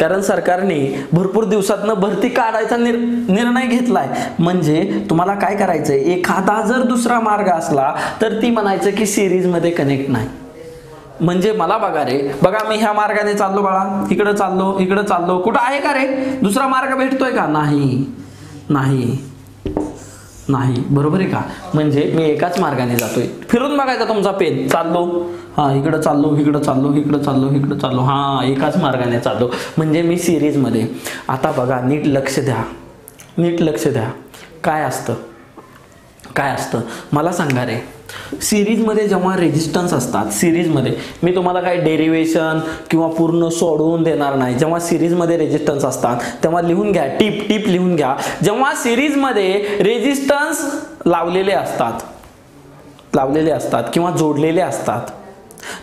कारण सरकारने भरपूर दिवसातनं भरती काढायचा निर्णय घेतलाय. म्हणजे तुम्हाला काय करायचंय, एखादा जर दुसरा मार्ग असला तर ती म्हणायचं की सिरीज मध्ये कनेक्ट नाही. म्हणजे मला बघा रे, बघा मी ह्या मार्गाने चाललो बाळा, इकडे चाललो, कुठं आहे का रे दुसरा मार्ग भेटतोय का? नाही नाही नाही, बरोबर आहे का? म्हणजे मी एकाच मार्गाने जातोय. फिरून बघायचा तुमचा पेन, चाललो, हा इकडं चाललो, हा एकाच मार्गाने चाललो, म्हणजे मी सिरीज मध्ये. आता बघा, नीट लक्ष द्या, काय असतं मला सांगा रे. सिरीज मध्ये जेव्हा रेजिस्टन्स असतात, सिरीज मध्ये मी तुम्हाला काही डेरिवेशन किंवा पूर्ण सोडवून देणार नाही. जेव्हा सिरीज मध्ये रेजिस्टन्स असतात तेव्हा लिहून घ्या, टिप लिहून घ्या. जेव्हा सिरीज मध्ये रेजिस्टन्स लावलेले असतात किंवा जोडलेले असतात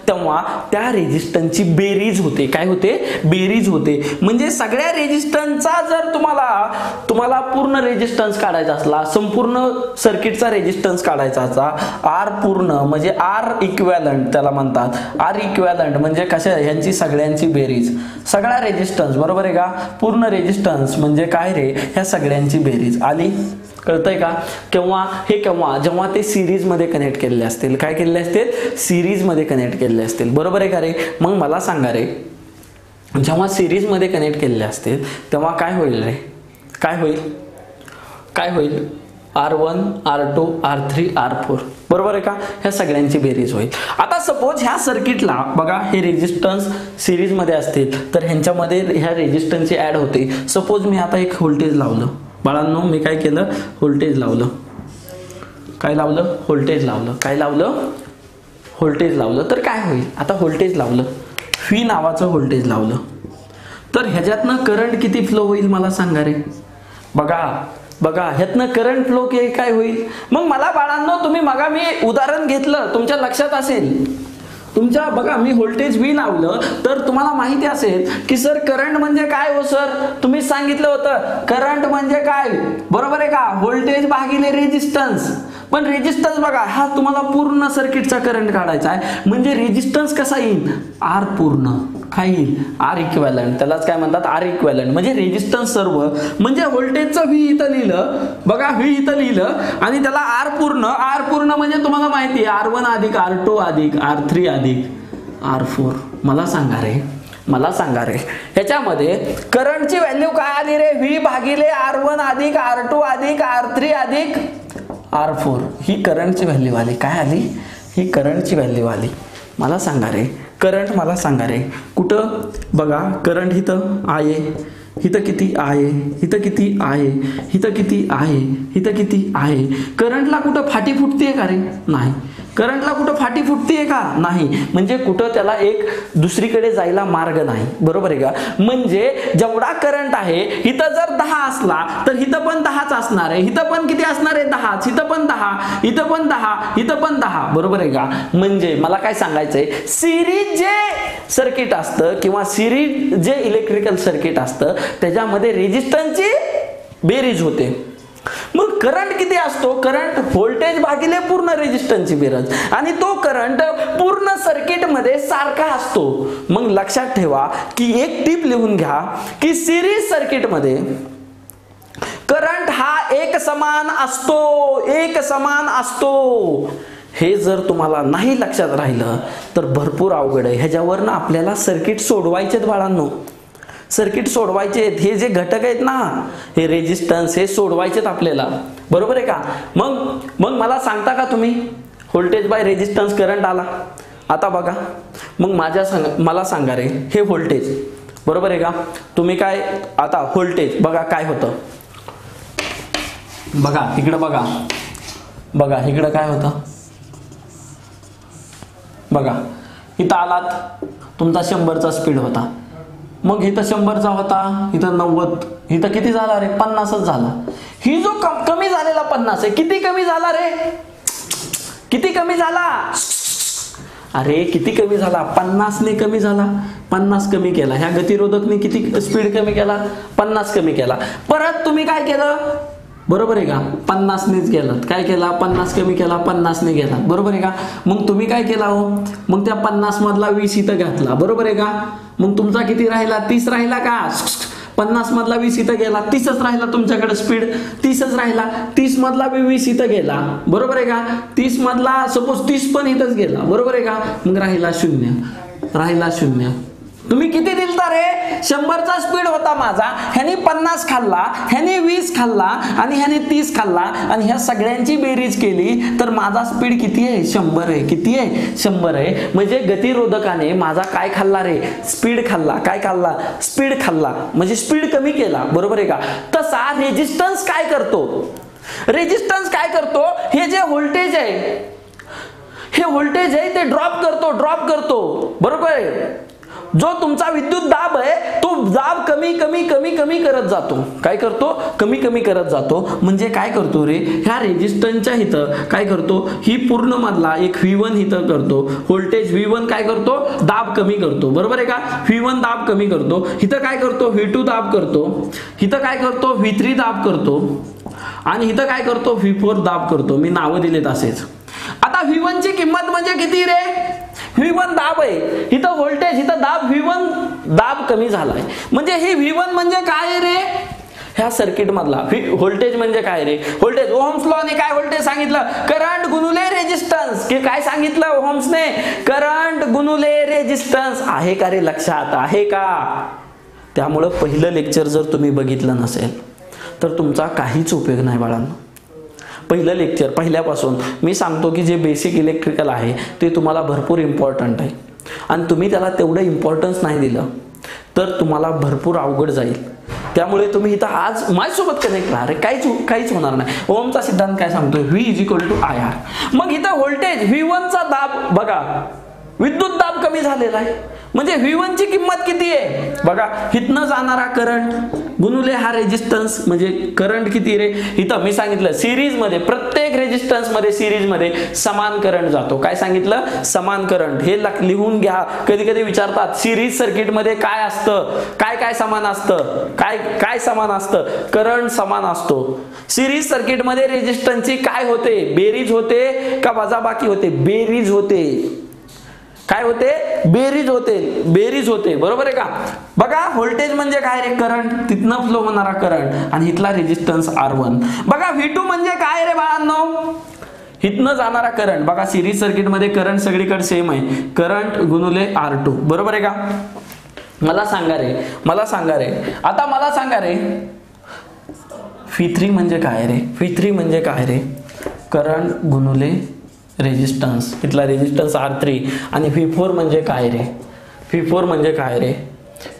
तेव्हा त्या रेजिस्टन्सची बेरीज होते. काय होते? बेरीज होते. म्हणजे सगळ्या रेजिस्टन्सचा जर तुम्हाला पूर्ण रेजिस्टन्स काढायचा असला, संपूर्ण सर्किटचा रेजिस्टन्स काढायचा असला, आर पूर्ण म्हणजे आर इक्विव्हॅलंट त्याला म्हणतात. आर इक्विव्हॅलंट म्हणजे कशा, ह्यांची सगळ्यांची बेरीज, सगळा रेजिस्टन्स, बरोबर आहे का? पूर्ण रेजिस्टन्स म्हणजे काय रे, ह्या सगळ्यांची बेरीज आली. कळतंय का? जेव्हा ते सिरीज मध्ये कनेक्ट केलेले असतील. काय केलेले असतील? सिरीज मध्ये कनेक्ट केलेले असतील, बरोबर आहे का रे? मग मला सांगा रे, जेव्हा सिरीज मध्ये कनेक्ट केलेले असतील तेव्हा काय होईल रे? काय होईल? R1, R2, R3, R4, बरोबर आहे का? ह्या सगळ्यांची बेरीज होईल. आता सपोज ह्या सर्किटला बघा, हे रेजिस्टन्स सिरीज मध्ये असतील तर ह्यांच्यामध्ये ह्या रेजिस्टन्सची ऍड होते. सपोज मी आता एक व्होल्टेज लावलं बाळांनो, मी काय केलं? व्होल्टेज लावलं. तर काय होईल? आता व्होल्टेज लावलं, V नावाचं व्होल्टेज लावलं, तर ह्याच्यातनं करंट किती फ्लो होईल मला सांगा रे? बघा ह्यातनं करंट फ्लो काय होईल? मग मला बाळांनो, तुम्ही मी उदाहरण घेतलं, तुमच्या लक्षात असेल, बघा मी व्होल्टेज V लावलं तर तुम्हाला माहिती असेल की सर करंट म्हणजे काय हो सर? तुम्ही सांगितलं होतं करंट म्हणजे काय, बरोबर आहे का? व्होल्टेज भागिले रेजिस्टन्स. पण रेजिस्टन्स बघा, हा तुम्हाला पूर्ण सर्किटचा करंट काढायचा आहे. म्हणजे रेजिस्टन्स कसा येईल? आर पूर्ण. काय येईल? R equivalent. त्यालाच काय म्हणतात? R equivalent. म्हणजे रेजिस्टन्स सर्व, म्हणजे व्होल्टेजचं V इथं लिहिलं, बघा V इथं लिहिलं आणि त्याला आर पूर्ण म्हणजे तुम्हाला माहिती आहे R1 अधिक R2 अधिक R3 अधिक R4. मला सांगा रे ह्याच्यामध्ये करंटची व्हॅल्यू काय आली रे? V भागिले R1 अधिक R2 अधिक R3 अधिक R4. ही करंटची व्हॅल्यू आली. काय आली? ही करंटची व्हॅल्यू आली. मला सांगा रे, करंट मला सांगा रे, कुठं बघा करंट इथं आहे, इथं किती आहे, इथं किती आहे, इथं किती आहे, इथं किती आहे. करंटला कुठं फाटी फुटतेय का रे? नाही. करंटला कुठं फाटी फुटतेय का? नाही. म्हणजे कुठं त्याला एक दुसरीकडे जायला मार्ग नाही, बरोबर आहे का? म्हणजे जेवढा करंट आहे, इथं जर 10 असला तर इथं पण 10च असणार आहे. इथं पण किती असणार आहे? 10च. इथं पण 10, इथं पण 10, इथं पण 10, बरोबर आहे का? म्हणजे मला काय सांगायचंय, सिरीज जे सर्किट असतं किंवा सिरीज जे इलेक्ट्रिकल सर्किट असतं त्याच्यामध्ये रेजिस्टन्सची बेरीज होते. मग करंट किती असतो? करंट व्होल्टेज भागिले पूर्ण रेजिस्टन्सची बेरीज, आणि तो करंट पूर्ण सर्किट मध्ये सारखा असतो. मग लक्षात ठेवा की एक टिप लिहून घ्या की सिरीज सर्किट मध्ये करंट हा एक समान असतो. हे जर तुम्हाला नाही लक्षात राहिलं तर भरपूर अवघड आहे. ह्याच्यावरनं आपल्याला सर्किट सोडवायचेत बाळांनो, सर्किट सोडवायचे. हे जे घटक आहेत ना, हे रेजिस्टन्स, हे सोडवायचेत आपल्याला, बरोबर आहे का? मग मला सांगता का तुम्ही, व्होल्टेज बाय रेजिस्टन्स करंट आला. आता बघा, मग मला सांगा रे, हे व्होल्टेज, बरोबर आहे का? तुम्ही काय, आता व्होल्टेज बघा काय होतं, बघा इकडं, बघा इकडं काय होतं, बघा इथं आलात, तुमचा 100चा स्पीड होता. मग इथं 100चा होता, इथं 90, इथं किती झाला रे? 50च झाला. ही जो कमी झालेला 50 आहे, किती कमी झाला रे? किती कमी झाला? अरे किती कमी झाला? 50 ने कमी झाला. 50 कमी केला. ह्या गतिरोधकने किती स्पीड कमी केला? 50 कमी केला. परत तुम्ही काय केलं? बरोबर आहे का, 50 नेच गेलात, काय केला 50 कमी केला 50 ने गेलात, बरोबर आहे का. मग तुम्ही काय केला हो, मग त्या 50 मधला 20 इथं घातला, बरोबर आहे का. मग तुमचा किती राहिला, 30 राहिला का, 50 मधला 20 इथं गेला, 30च राहिला तुमच्याकडे स्पीड, 30च राहिला. 30 मधला 20 इथं गेला, बरोबर आहे का. 30 मधला सपोज 30 पण इथंच गेला, बरोबर आहे का. मग राहिला 0, राहिला 0. तुम्ही किती दिलता रे, 100चा स्पीड होता माझा, ह्यानी 50 खाल्ला, ह्यानी 20 खाल्ला आणि ह्यानी 30 खाल्ला आणि ह्या सगळ्यांची बेरीज केली तर माझा स्पीड किती आहे, 100 आहे. किती आहे, 100 आहे. म्हणजे गतिरोधकाने माझा काय खाल्ला रे, स्पीड खाल्ला. काय खाल्ला, स्पीड खाल्ला, म्हणजे स्पीड कमी केला, बरोबर आहे का. तसा रेजिस्टन्स काय करतो, रेजिस्टन्स काय करतो, हे जे व्होल्टेज आहे, हे व्होल्टेज आहे ते ड्रॉप करतो, बरोबर आहे. जो तुमचा विद्युत दाब आहे तो दाब कमी कमी कमी कमी करत जातो. काय करतो, कमी कमी करत जातो. म्हणजे काय करतो रे, ह्या रेजिस्टन्सच्या इथं काय करतो, ही पूर्ण मधला एक V1 इथं करतो, व्होल्टेज V1 काय करतो, दाब कमी करतो, बरोबर आहे का. V1 दाब कमी करतो, इथं काय करतो, V2 दाब करतो, इथं काय करतो, V3 दाब करतो आणि इथं काय करतो, V4 दाब करतो. मी नावं दिलेत असेच. आता V1 ची किंमत म्हणजे किती रे, V1 दाब आहे, इथं व्होल्टेज, इथं दाब, V1 दाब कमी झालाय. म्हणजे ही V1 म्हणजे काय रे, ह्या सर्किट मधला व्होल्टेज म्हणजे काय रे, व्होल्टेज. ओहम्स लॉ ने काय व्होल्टेज सांगितलं, करंट गुणुले रेजिस्टन्स. की काय सांगितलं ओहम्सने, करंट गुणुले रेजिस्टन्स. आहे का रे लक्षात, आहे का. त्यामुळं पहिलं लेक्चर जर तुम्ही बघितलं नसेल तर तुमचा काहीच उपयोग नाही बाळांनो. पहिलं लेक्चर पहिल्यापासून मी सांगतो की जे बेसिक इलेक्ट्रिकल आहे ते तुम्हाला भरपूर इम्पॉर्टंट आहे आणि तुम्ही त्याला तेवढं इम्पॉर्टन्स नाही दिलं तर तुम्हाला भरपूर अवघड जाईल. त्यामुळे तुम्ही इथं आज माझ्यासोबत कनेक्ट राहा रे, काहीच होणार नाही. ओहमचा सिद्धांत काय सांगतो, V = IR. मग इथं व्होल्टेज V1 चा दाब बघा, विद्युत दाब कमी झालेला आहे. म्हणजे V1 ची किंमत किती आहे बघा, इथनं जाणारा करंट गुणुले हा रेजिस्टन्स, म्हणजे करंट किती रे, इथं मी सांगितलं सिरीज मध्ये, प्रत्येक रेजिस्टन्स मध्ये सिरीज मध्ये समान करंट जातो. काय सांगितलं, समान करंट. हे लिहून घ्या, कधी कधी विचारतात सिरीज सर्किट मध्ये काय असतं, काय काय समान असतं, काय समान असतं, करंट समान असतो. सिरीज सर्किट मध्ये रेजिस्टन्सची काय होते, बेरीज होते का वजाबाकी होते, बेरीज होते. काय होते, बेरीज होते, बेरीज होते, बरोबर आहे का. बघा व्होल्टेज म्हणजे काय रे, करंट, तिथनं फ्लो होणारा करंट आणि इथला रेजिस्टन्स R1. बघा V2 म्हणजे काय रे बाळांनो, इथनं जाणारा करंट. बघा सिरीज सर्किट मध्ये करंट सगळीकडे सेम आहे, करंट गुणुले R2, बरोबर आहे का. मला सांगा रे, आता मला सांगा रे, V3 म्हणजे काय रे, V3 म्हणजे काय रे, करंट गुणुले रेजिस्टन्स, इथला रेजिस्टन्स R3 आणि V4 म्हणजे काय रे, V4 म्हणजे काय रे,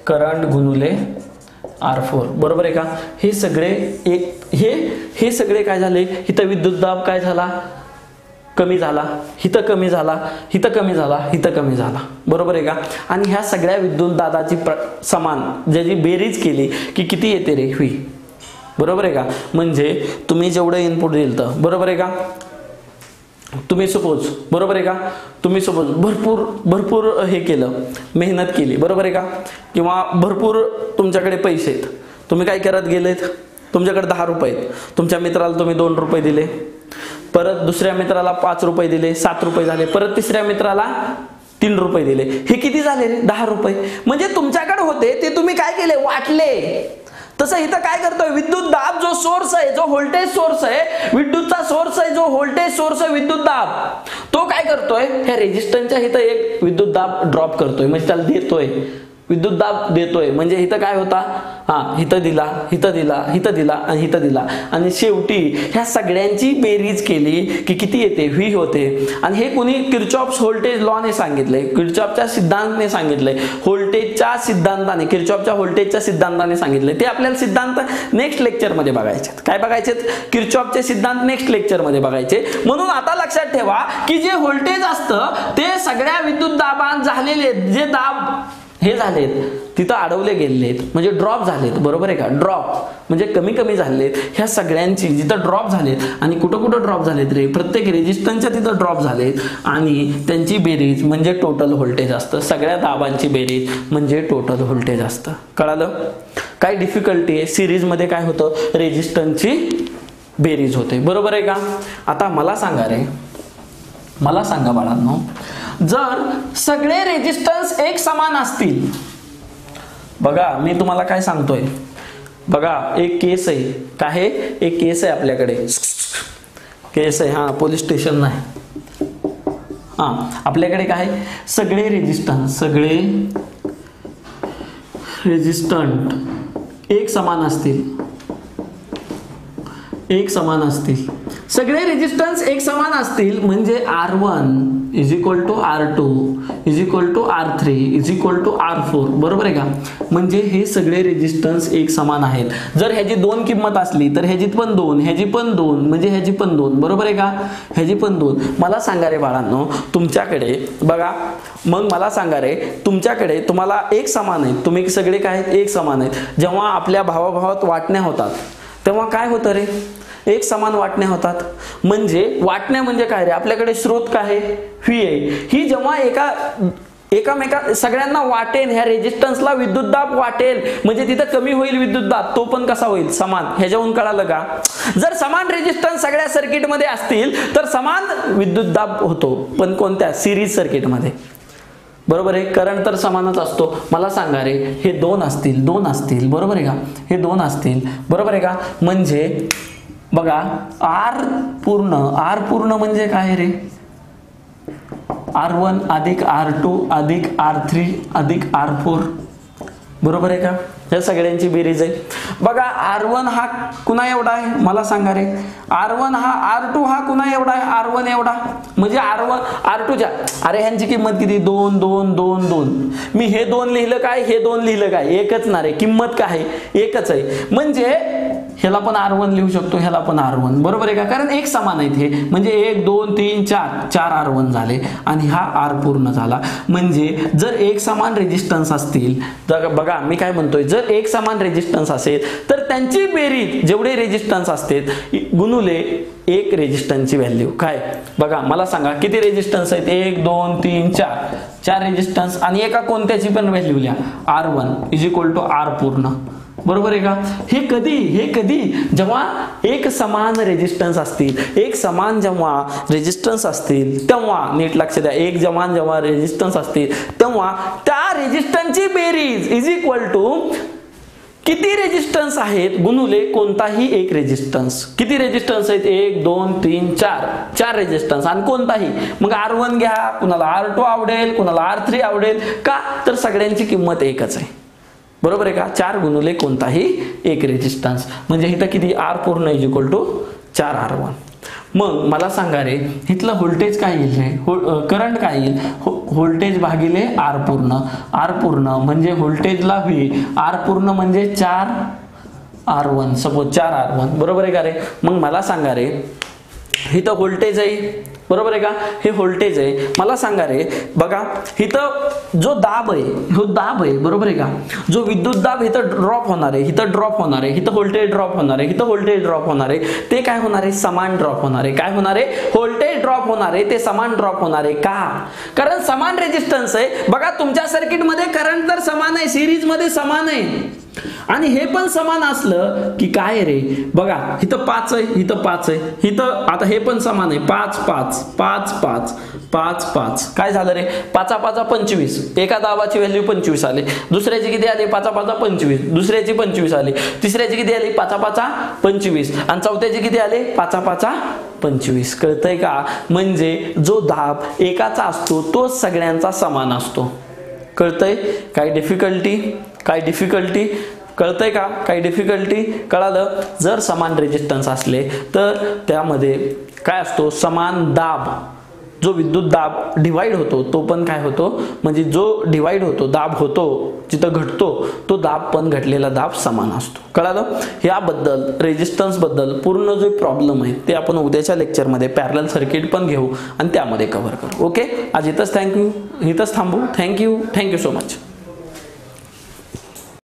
करंट गुणुले R4, बरोबर आहे का. हे सगळे हे सगळे काय झाले, इथं विद्युत दाब काय झाला, कमी झाला, इथं कमी झाला, इथं कमी झाला, इथं कमी झाला, बरोबर आहे का. आणि ह्या सगळ्या विद्युत दाबाची समान ज्याची बेरीज केली की किती येते रे, V, बरोबर आहे का. म्हणजे तुम्ही जेवढं इनपुट दिलं, बरोबर आहे का, तुम्ही सपोज, बरोबर आहे का, तुम्ही सपोज भरपूर हे केलं, मेहनत केली, बरोबर आहे का, किंवा भरपूर तुमच्याकडे पैसे आहेत, तुम्ही काय करत गेलेत, तुमच्याकडे 10 रुपये आहेत, तुमच्या मित्राला तुम्ही 2 रुपये दिले, परत दुसऱ्या मित्राला 5 रुपये दिले, 7 रुपये झाले, परत तिसऱ्या मित्राला 3 रुपये दिले, हे किती झाले रे, 10 रुपये. म्हणजे तुमच्याकडे होते ते तुम्ही काय केले, वाटले. तसं इथं काय करतोय, विद्युत दाब जो सोर्स आहे, जो व्होल्टेज सोर्स आहे, विद्युतचा सोर्स आहे, जो व्होल्टेज सोर्स आहे विद्युत दाब, तो काय करतोय, ह्या रेजिस्टन्सच्या इथं एक विद्युत दाब ड्रॉप करतोय, म्हणजे त्याला देतोय, विद्युत दाब देतोय. म्हणजे इथं काय होता, इथं दिला, इथं दिला, इथं दिला आणि इथं दिला आणि शेवटी ह्या सगळ्यांची बेरीज केली की किती येते, V होते. आणि हे कोणी किर्चॉफ्स व्होल्टेज लॉ ने सांगितलंय, किर्चॉफच्या सिद्धांताने सांगितलंय, व्होल्टेजच्या सिद्धांताने, किर्चॉफच्या व्होल्टेजच्या सिद्धांताने सांगितलंय. ते आपल्याला सिद्धांत नेक्स्ट लेक्चर मध्ये बघायचे. काय बघायचे, किर्चॉफचे सिद्धांत नेक्स्ट लेक्चर मध्ये बघायचे. म्हणून आता लक्षात ठेवा की जे व्होल्टेज असतं ते सगळ्या विद्युत दाबात झालेले जे दाब हे झालेत तिथं अडवले गेलेत, म्हणजे ड्रॉप झालेत, बरोबर आहे का. ड्रॉप म्हणजे कमी कमी झालेत. ह्या सगळ्यांची जिथं ड्रॉप झालेत आणि कुठं कुठं ड्रॉप झालेत रे, प्रत्येक रेजिस्टन्सच्या तिथं ड्रॉप झालेत आणि त्यांची बेरीज म्हणजे टोटल व्होल्टेज असतं. सगळ्या दाबांची बेरीज म्हणजे टोटल व्होल्टेज असतं. कळालं. काय डिफिकल्टी आहे, सिरीज मध्ये काय होतं, रेजिस्टन्सची बेरीज होते, बरोबर आहे का? आता मला सांगा रे, मला सांगा बाळांनो, जर सगळे रेजिस्टन्स एक समान असतील, बघा मी तुम्हाला काय सांगतोय, बघा एक केस आहे, काय आहे, एक केस आहे आपल्याकडे, केस आहे, हा पोलीस स्टेशन नाही, हा आपल्याकडे काय, सगळे रेजिस्टन्स एक समान असतील, एक समान असतील, सगळे रेजिस्टन्स एक समान असतील म्हणजे R1 is equal to R2 is equal to R3 is equal to R4, बरोबर आहे का? म्हणजे हे सगळे रेजिस्टन्स एक समान आहेत. जर ह्याची 2 किंमत असली तर ह्याची पण 2, ह्याची पण 2, म्हणजे ह्याची पण 2, बरोबर आहे का? ह्याची पण 2. मला सांगा रे बाळांनो, तुमच्याकडे बघा, मग मला सांगा रे, तुमच्याकडे तुम्हाला एक समान आहेत, तुम्ही सगळे काय आहेत, एक समान आहेत. जेव्हा आपल्या भावाभावात वाटण्या होतात तेव्हा काय होतं रे, एक समान वाटण्या होतात. म्हणजे वाटण्या म्हणजे काय रे, आपल्याकडे स्रोत काय आहे, व्ही आहे. ही जेव्हा एकामेका सगळ्यांना वाटेल, ह्या रेजिस्टन्सला विद्युतदाब वाटेल, म्हणजे तिथं कमी होईल विद्युतदाब, तो पण कसा होईल, समान. ह्याच्यावरून कळालं का? जर समान रेजिस्टन्स सगळ्या सर्किटमध्ये असतील तर समान विद्युतदाब होतो, पण कोणत्या, सिरीज सर्किटमध्ये, बरोबर आहे? करंट तर समानच असतो. मला सांगा रे, हे 2 असतील, बरोबर आहे का? हे 2 असतील, बरोबर आहे का? म्हणजे बघा R पूर्ण म्हणजे काय रे, R1 अधिक R2 अधिक R3 अधिक R4, बरोबर आहे का? या सगळ्यांची बेरीज आहे. बघा R1 हा कुणा एवढा आहे, मला सांगा रे, R1 हा R2 हा कुणा एवढा आहे, R1 एवढा, म्हणजे R2च्या, अरे ह्यांची किंमत किती, 2 2 2 2. मी हे 2 लिहिलं काय, हे 2 लिहिलं काय, एकच ना रे, किंमत काय एकच आहे. म्हणजे ह्याला पण R1 लिहू शकतो, ह्याला पण R1, बरोबर आहे का? कारण एक समान आहेत हे, म्हणजे 1 2 3 4 R1 झाले आणि हा R पूर्ण झाला. म्हणजे जर एक समान रेजिस्टन्स असतील तर बघा मी काय म्हणतोय, जर एक समान रेजिस्टन्स असेल तर त्यांची बेरीज, जेवढे रेजिस्टन्स असतात गुणुले एक रेजिस्टन्सची व्हॅल्यू काय, बघा मला सांगा किती रेजिस्टन्स आहेत, 1 2 3 4 रेजिस्टन्स, आणि एका कोणत्याची पण व्हॅल्यू लिहा, R1 is equal to R पूर्ण, बरोबर आहे का? हे कधी जेव्हा एक समान रेजिस्टन्स असतील, एक समान जेव्हा रेजिस्टन्स असतील तेव्हा, नीट लक्ष द्या, एक समान जेव्हा रेजिस्टन्स असतील तेव्हा त्या रेजिस्टन्सची बेरीज इज इक्वल टू किती रेजिस्टन्स आहेत गुणुले कोणताही एक रेजिस्टन्स. किती रेजिस्टन्स आहेत, 1 2 3 4 रेजिस्टन्स, आणि कोणताही, मग R1 घ्या, कुणाला R2 आवडेल, कुणाला R3 आवडेल का, तर सगळ्यांची किंमत एकच आहे, बरोबर आहे का? 4 गुणुले कोणताही एक रेजिस्टन्स, म्हणजे इथं किती, R पूर्ण इज इक्वल टू 4 R1. मग मला सांगा रे, इथलं व्होल्टेज काय येईल रे, करंट काय येईल, व्होल्टेज भागिले R पूर्ण म्हणजे व्होल्टेजला V, R पूर्ण म्हणजे 4 R1, सपोज 4 R1, बरोबर आहे का रे? मग मला सांगा रे, इथं व्होल्टेज आहे, बरोबर आहे का? हे व्होल्टेज आहे. मला सांगा रे, बघा इथं जो दाब आहे, हो दाब आहे, बरोबर आहे का? जो विद्युत दाब इथं ड्रॉप होणार आहे, इथं ड्रॉप होणार आहे, इथं व्होल्टेज ड्रॉप होणार आहे, इथं व्होल्टेज ड्रॉप होणार आहे, ते काय होणार आहे, समान ड्रॉप होणार आहे. काय होणार आहे, व्होल्टेज ड्रॉप होणार आहे, ते समान ड्रॉप होणार आहे. का? कारण समान रेजिस्टन्स आहे. बघा तुमच्या सर्किट मध्ये करंट तर समान आहे, सिरीज मध्ये समान आहे, आणि हे पण समान असलं की काय रे, बघा इथं 5 आहे, इथं 5 आहे, इथं आता हे पण समान आहे, 5 5 5 5 5 5, काय झालं रे, 5 5 25, एका दाबाची व्हॅल्यू 25 आली, दुसऱ्याची किती आली, 5 5 25, दुसऱ्याची 25 आली, तिसऱ्याची किती आली, 5 5 25, आणि चौथ्याची किती आली, 5 5 25. कळतंय का? म्हणजे जो दाब एकाचा असतो तो सगळ्यांचा समान असतो. कळतंय? काय डिफिकल्टी कळतंय का? काही डिफिकल्टी कळालं? जर समान रेजिस्टन्स असले तर त्यामध्ये काय असतो, समान दाब, जो विद्युत दाब डिवाइड होतो तो पण काय होतो, म्हणजे जो डिवाइड होतो, दाब होतो जिथं घटतो तो दाब पण घटलेला दाब समान असतो. कळालं? याबद्दल, रेजिस्टन्स बद्दल पूर्ण जो प्रॉब्लेम आहे ते आपण उद्याच्या लेक्चरमध्ये पॅरलल सर्किट पण घेऊ आणि त्यामध्ये कव्हर करू. ओके, आज इथंच थांबू. Thank you so much.